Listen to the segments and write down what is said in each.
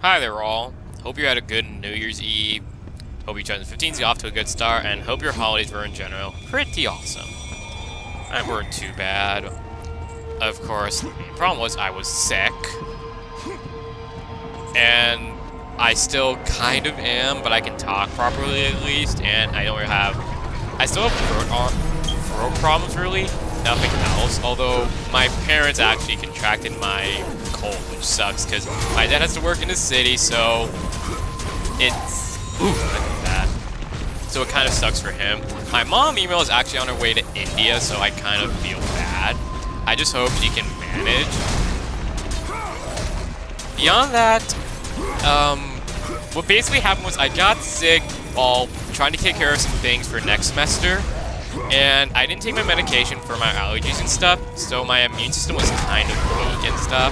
Hi there all. Hope you had a good New Year's Eve. Hope your 2015 is off to a good start, and hope your holidays were in general pretty awesome. Mine weren't too bad. Of course, the problem was I was sick. And I still kind of am, but I can talk properly at least, and I don't really have... I still have throat problems really, nothing else, although my parents actually contracted my cold, which sucks, because my dad has to work in the city, so it's... Ooh, I did that. So it kind of sucks for him. My mom email is actually on her way to India, so I kind of feel bad. I just hope she can manage. Beyond that, what basically happened was I got sick while trying to take care of some things for next semester, and I didn't take my medication for my allergies and stuff, so my immune system was kind of weak and stuff.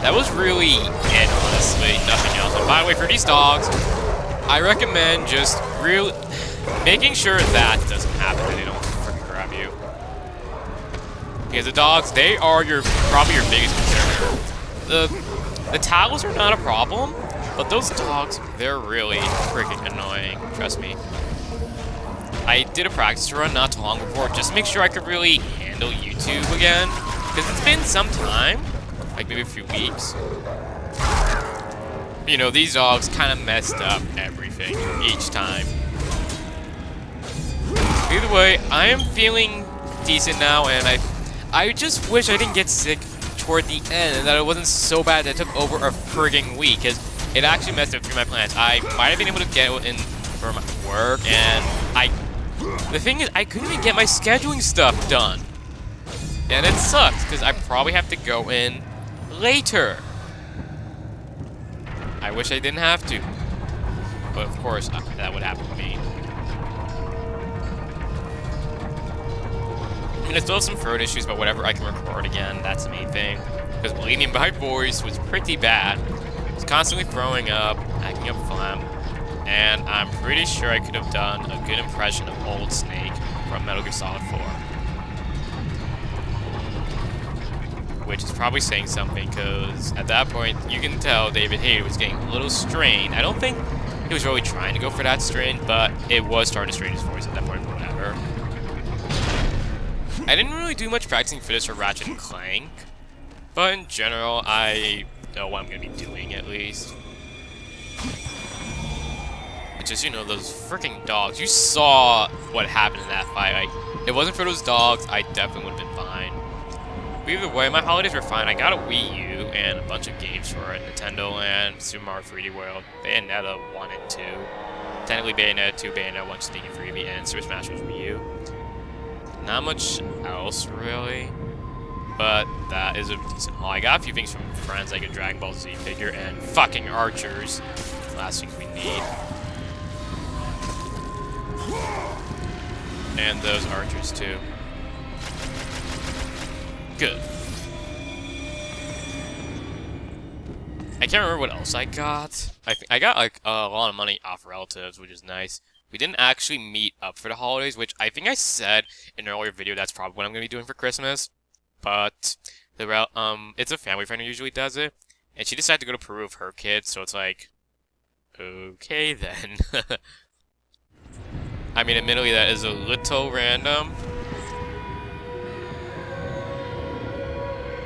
That was really it, honestly, nothing else. And by the way, for these dogs, I recommend just making sure that doesn't happen, that they don't freaking grab you. Because the dogs, they are probably your biggest concern. The towels are not a problem, but those dogs, they're really freaking annoying, trust me. I did a practice run not too long before just to make sure I could really handle YouTube again, because it's been some time, like maybe a few weeks. You know, these dogs kind of messed up everything each time. Either way, I am feeling decent now, and I just wish I didn't get sick toward the end, and that it wasn't so bad that it took over a frigging week, because it actually messed up through my plans. I might have been able to get in for my work, and the thing is, I couldn't even get my scheduling stuff done. And it sucks, because I probably have to go in later. I wish I didn't have to. But of course, that would happen to me. I mean, I still have some throat issues, but whatever, I can record again. That's the main thing. Because believe me, my voice was pretty bad. I was constantly throwing up, acting up phlegm, and I'm pretty sure I could have done a good impression of Old Snake from Metal Gear Solid 4. Which is probably saying something, because at that point, you can tell David Hayter was getting a little strained. I don't think he was really trying to go for that strain, but it was starting to strain his voice at that point, but whatever. I didn't really do much practicing for this or Ratchet and Clank, but in general, I know what I'm going to be doing, at least. It's just, you know, those freaking dogs. You saw what happened in that fight. Like, if it wasn't for those dogs, I definitely would have been fine. Either way, my holidays were fine. I got a Wii U and a bunch of games for it. Nintendo Land, Super Mario 3D World, Bayonetta 1 and 2. Technically Bayonetta 2, Bayonetta 1 sneaking freebie, and Super Smash Bros. Wii U. Not much else, really. But that is a decent haul. I got a few things from friends, like a Dragon Ball Z figure and fucking archers. Last things we need. And those archers, too. Good. I can't remember what else I got. I got like a lot of money off relatives, which is nice. We didn't actually meet up for the holidays, which I think I said in an earlier video that's probably what I'm going to be doing for Christmas. But it's a family friend who usually does it, and she decided to go to Peru with her kids, so it's like, okay then. I mean, admittedly, that is a little random.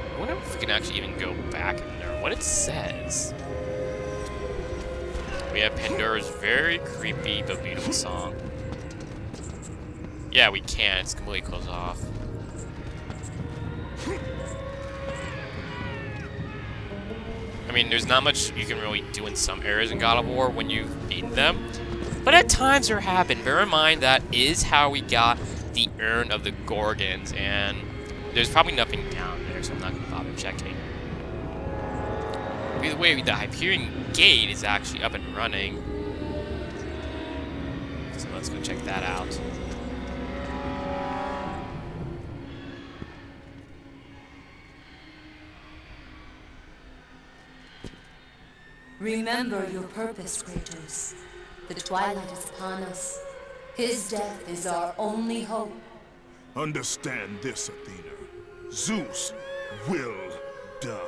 I wonder if we can actually even go back in there. What it says. We have Pandora's very creepy but beautiful song. Yeah, we can. It's completely closed off. I mean, there's not much you can really do in some areas in God of War when you've beaten them. But at times there have been. Bear in mind that is how we got the Urn of the Gorgons, and there's probably nothing down there, so I'm not going to bother checking. By the way, the Hyperion Gate is actually up and running. So let's go check that out. Remember your purpose, Kratos. The twilight is upon us. His death is our only hope. Understand this, Athena. Zeus will die.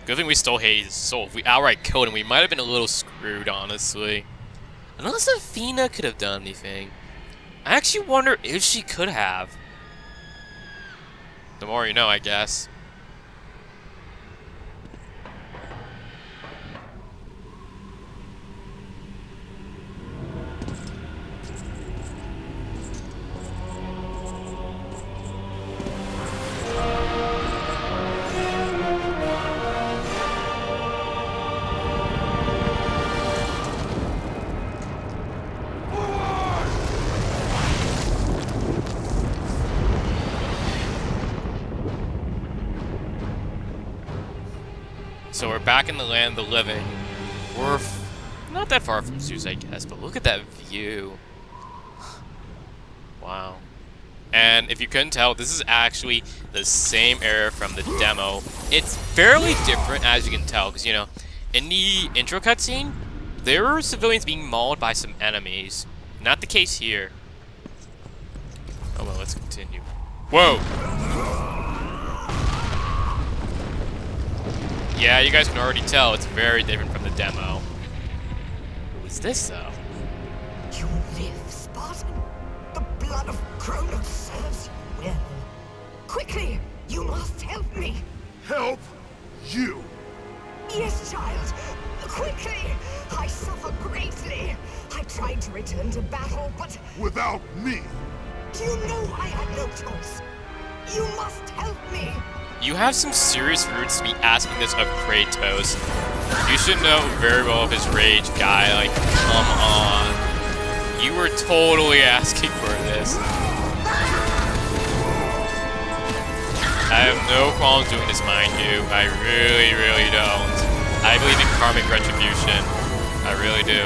Good thing we stole Hades' soul. If we outright killed him, we might have been a little screwed, honestly. Unless Athena could have done anything. I actually wonder if she could have. The more you know, I guess. So we're back in the land of the living. We're not that far from Zeus, I guess, but look at that view. Wow. And if you couldn't tell, this is actually the same area from the demo. It's fairly different, as you can tell, because, you know, in the intro cutscene, there were civilians being mauled by some enemies. Not the case here. Oh well, let's continue. Whoa! Yeah, you guys can already tell it's very different from the demo. Who is this, though? You live, Spartan. The blood of Kronos serves you well. Quickly, you must help me. Help you. Yes, child. Quickly. I suffer greatly. I tried to return to battle, but Without me. you know I had no choice. You must help me. You have some serious roots to be asking this of Kratos. You should know very well of his rage, guy. Like, come on. You were totally asking for this. I have no problem doing this, mind you. I really, really don't. I believe in karmic retribution. I really do.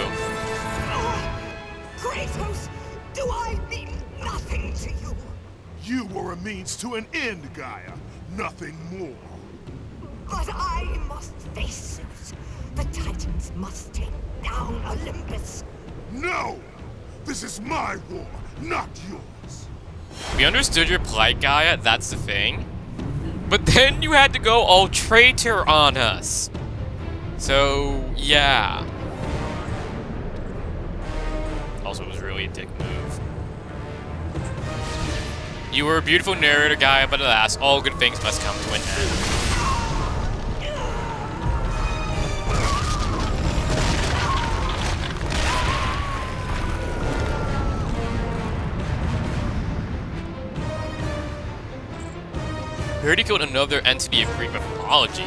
Kratos, do I mean nothing to you? You were a means to an end, Gaia. Nothing more. But I must face Zeus. The Titans must take down Olympus. No! This is my war, not yours. We understood your plight, Gaia, that's the thing. But then you had to go all traitor on us. So, yeah. Also, it was really a dick move. You were a beautiful narrator, Gaia, but alas, all good things must come to an end. We already killed another entity of Greek mythology.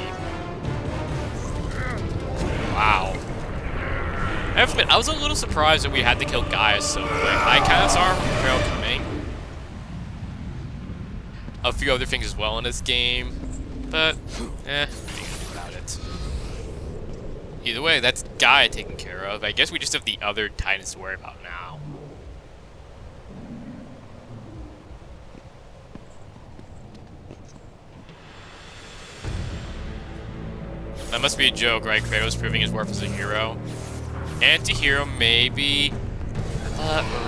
Wow. I have to admit, I was a little surprised that we had to kill Gaia so quick. I kind of saw her trail coming. A few other things as well in this game, but nothing to do about it. Either way, that's Gaia taken care of. I guess we just have the other Titans to worry about now. That must be a joke, right? Kratos proving his worth as a hero. Anti-hero, maybe.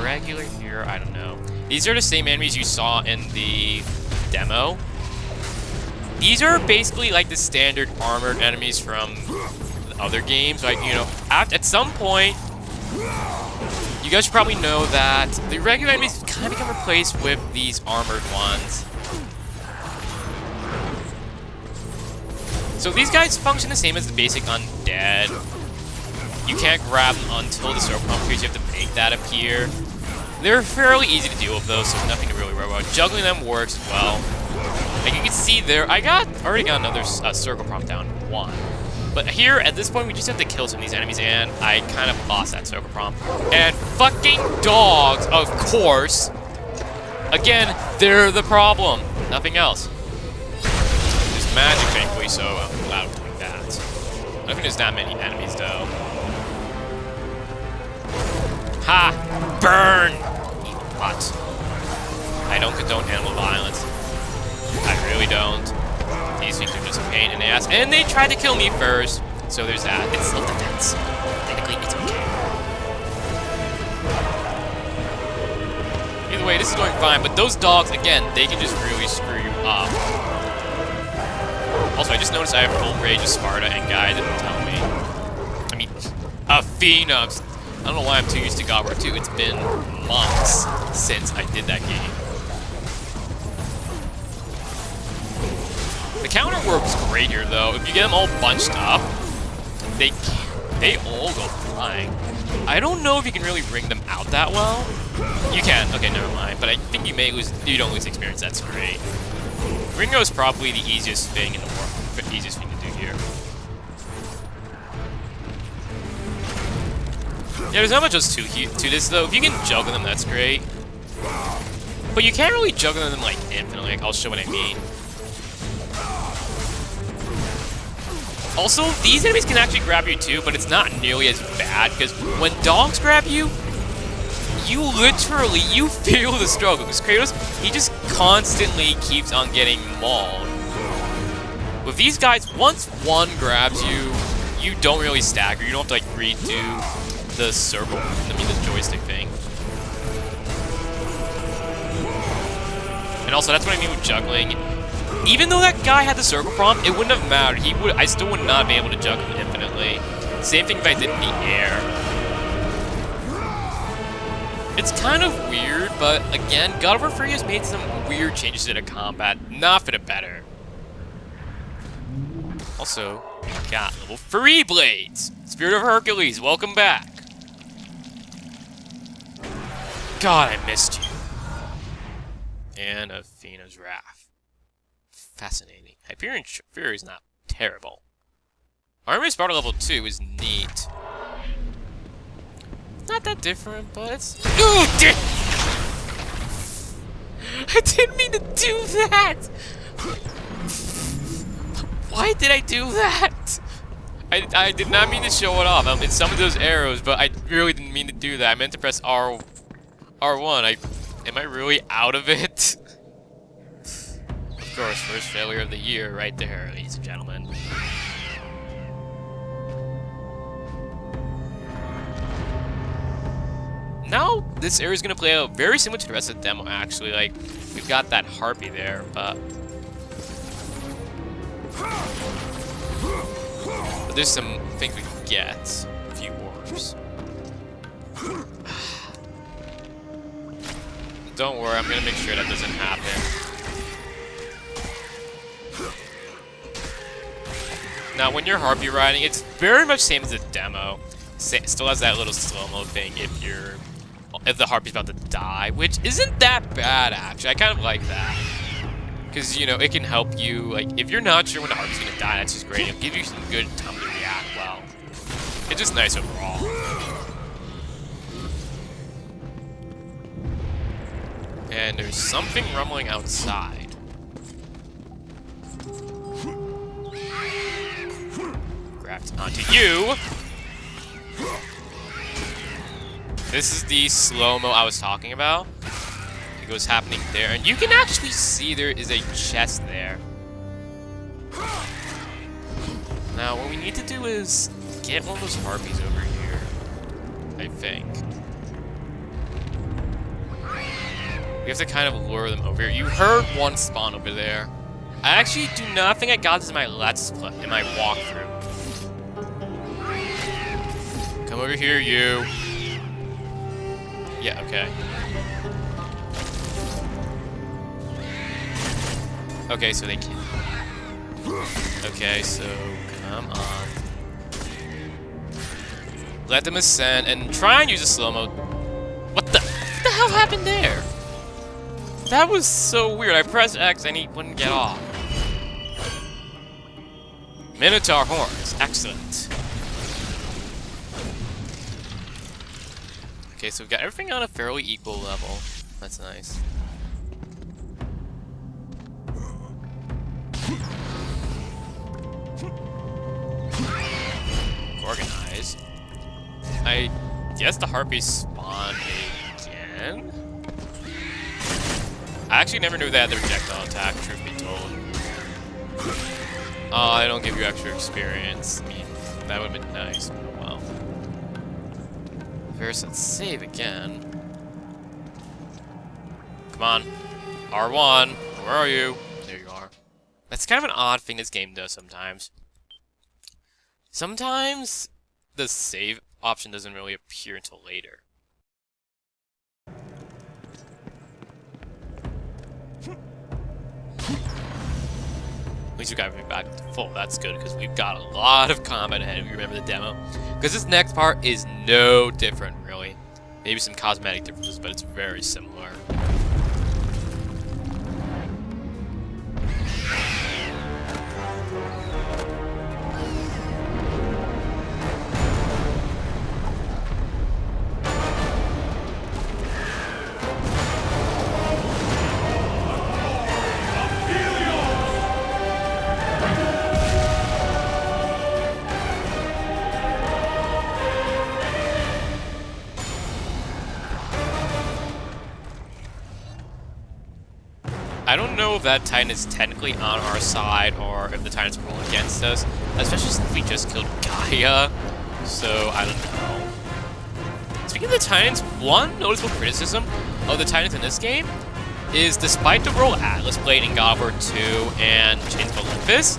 Regular hero, I don't know. These are the same enemies you saw in the demo. These are basically like the standard armored enemies from the other games. Like, you know, at some point, you guys should probably know that the regular enemies kind of become replaced with these armored ones. So these guys function the same as the basic undead. You can't grab them until the circle pump appears. You have to make that appear. They're fairly easy to deal with those, so nothing to really worry about. Juggling them works well. Like you can see there, I already got another circle prompt down, 1. But here, at this point, we just have to kill some of these enemies, and I kind of lost that circle prompt. And fucking dogs, of course. Again, they're the problem. Nothing else. There's magic, thankfully, so I'm allowed to doing that. I don't think there's that many enemies, though. Ha! Burn! Eat what? I don't condone animal violence. I really don't. These things are just a pain in the ass. And they tried to kill me first. So there's that. It's self-defense. Technically, it's okay. Either way, this is going fine. But those dogs, again, they can just really screw you up. Also, I just noticed I have full rage of Sparta, and Gaia didn't tell me. I mean, Athena. I don't know why I'm too used to God War 2. It's been months since I did that game. The counter works great here, though. If you get them all bunched up, they all go flying. I don't know if you can really bring them out that well. You can. Okay, never mind. But I think you don't lose experience. That's great. Ringo is probably the easiest thing in the world. The easiest thing to do here. Yeah, there's not much else to this, though. If you can juggle them, that's great. But you can't really juggle them, like, infinitely. Like, I'll show what I mean. Also, these enemies can actually grab you, too, but it's not nearly as bad, because when dogs grab you, you feel the struggle. Because Kratos, he just constantly keeps on getting mauled. With these guys, once one grabs you, you don't really stagger. You don't have to, like, redo the circle, the joystick thing. And also, that's what I mean with juggling. Even though that guy had the circle prompt, it wouldn't have mattered. I still would not be able to juggle infinitely. Same thing if I did in the air. It's kind of weird, but again, God of War 3 has made some weird changes to the combat, not for the better. Also, got level 3 blades. Spirit of Hercules, welcome back. God, I missed you. And Athena's Wrath. Fascinating. Hyperion Fury is not terrible. Army of Sparta level 2 is neat. Not that different, but it's... Ooh, I didn't mean to do that! Why did I do that? I did not mean to show it off. It's some of those arrows, but I really didn't mean to do that. I meant to press R1. Am I really out of it? Of course, first failure of the year right there, ladies and gentlemen. Now, this area is going to play out very similar to the rest of the demo, actually. Like, we've got that Harpy there, but there's some things we can get. A few orbs. Don't worry, I'm going to make sure that doesn't happen. Now, when you're Harpy riding, it's very much the same as the demo. It still has that little slow-mo thing if the Harpy's about to die, which isn't that bad, actually. I kind of like that. Because, you know, it can help you, like, if you're not sure when the Harpy's gonna die, that's just great. It'll give you some good time to react well. It's just nice overall. And there's something rumbling outside. Grabbed onto you. This is the slow-mo I was talking about. It goes happening there, and you can actually see there is a chest there. Now, what we need to do is get one of those Harpies over here, I think. We have to kind of lure them over here. You heard one spawn over there. I actually do not think I got this in my walkthrough. Come over here, you. Yeah, okay. Okay, so they can't. Okay, so come on. Let them ascend and try and use a slow-mo. What the hell happened there? That was so weird. I pressed X and he wouldn't get off. Minotaur horns. Excellent. Okay, so we've got everything on a fairly equal level. That's nice. Organized. I guess the Harpies spawn again? I actually never knew they had the projectile attack, truth be told. Oh, they don't give you extra experience. I mean, that would have been nice, but well. First, let's save again. Come on. R1, where are you? There you are. That's kind of an odd thing this game does sometimes. Sometimes the save option doesn't really appear until later. At least we got everything back to full. That's good, because we've got a lot of combat ahead if you remember the demo. Because this next part is no different, really. Maybe some cosmetic differences, but it's very similar. I don't know if that Titan is technically on our side or if the Titans roll against us, especially since we just killed Gaia, so I don't know. Speaking of the Titans, one noticeable criticism of the Titans in this game is despite the role Atlas played in God of War 2 and City of Olympus,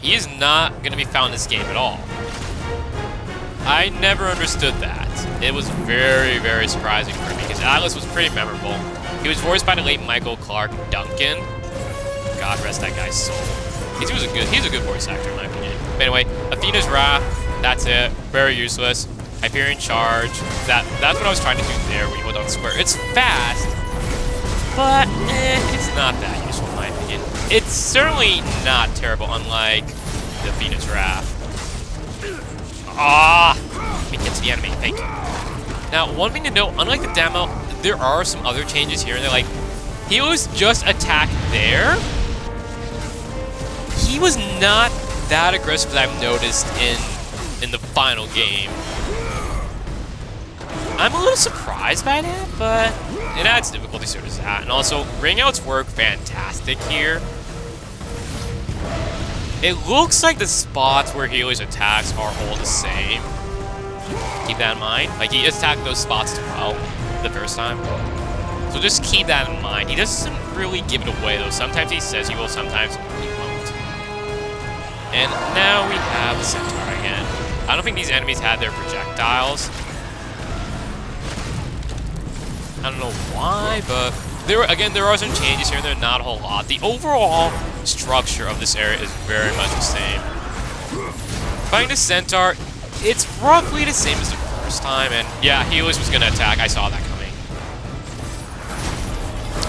he is not going to be found in this game at all. I never understood that. It was very, very surprising for me because Atlas was pretty memorable. He was voiced by the late Michael Clark Duncan. God rest that guy's soul. He's a good voice actor in my opinion. But anyway, Athena's Wrath, that's it. Very useless. Hyperion Charge. That's what I was trying to do there when you hold down square. It's fast, but it's not that useful in my opinion. It's certainly not terrible, unlike the Athena's Wrath. Let me get to the enemy, thank you. Now, one thing to note, unlike the demo, there are some other changes here, and they're like, Helios just attacked there. He was not that aggressive as I've noticed in the final game. I'm a little surprised by that, but it adds difficulty, so does that. And also, ring outs work fantastic here. It looks like the spots where Helios attacks are all the same. Keep that in mind. Like, he attacked those spots as well the first time. So just keep that in mind. He doesn't really give it away, though. Sometimes he says he will, sometimes he won't. And now we have the Centaur again. I don't think these enemies had their projectiles. I don't know why, but there are some changes here and there, not a whole lot. The overall structure of this area is very much the same. Fighting the Centaur, it's roughly the same as the first time, and yeah, Helios was gonna attack. I saw that coming.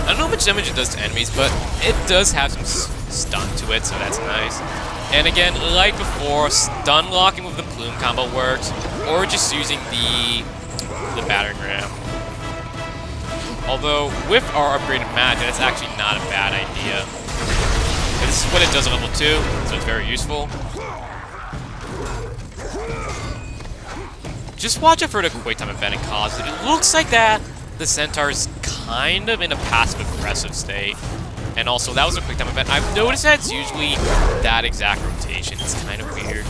I don't know how much damage it does to enemies, but it does have some stun to it, so that's nice. And again, like before, stun locking with the plume combo works, or just using the battering ram. Although, with our upgraded magic, that's actually not a bad idea. This is what it does at level 2, so it's very useful. Just watch out for the quick time event it causes. It looks like that the Centaur is kind of in a passive-aggressive state. And also, that was a quick time event. I've noticed that it's usually that exact rotation. It's kind of weird.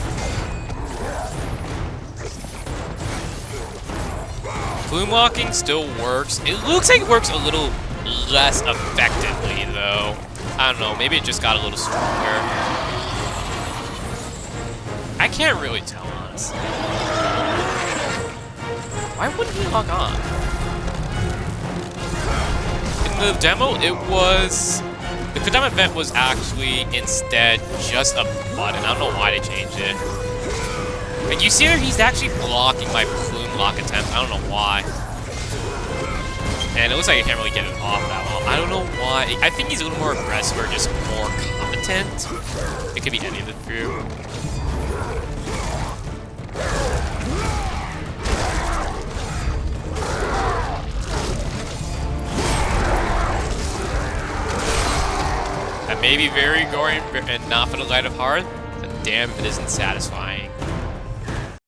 Plume locking still works. It looks like it works a little less effectively, though. I don't know, maybe it just got a little stronger. I can't really tell, honestly. Why wouldn't he lock on? In the demo, it was... The quick time event was actually instead just a button. I don't know why they changed it. Like, you see there, he's actually blocking my plume lock attempt. I don't know why. And it looks like I can't really get it off that well. I don't know why. I think he's a little more aggressive or just more competent. It could be any of the two. That may be very gory and not for the light of heart, but damn if it isn't satisfying.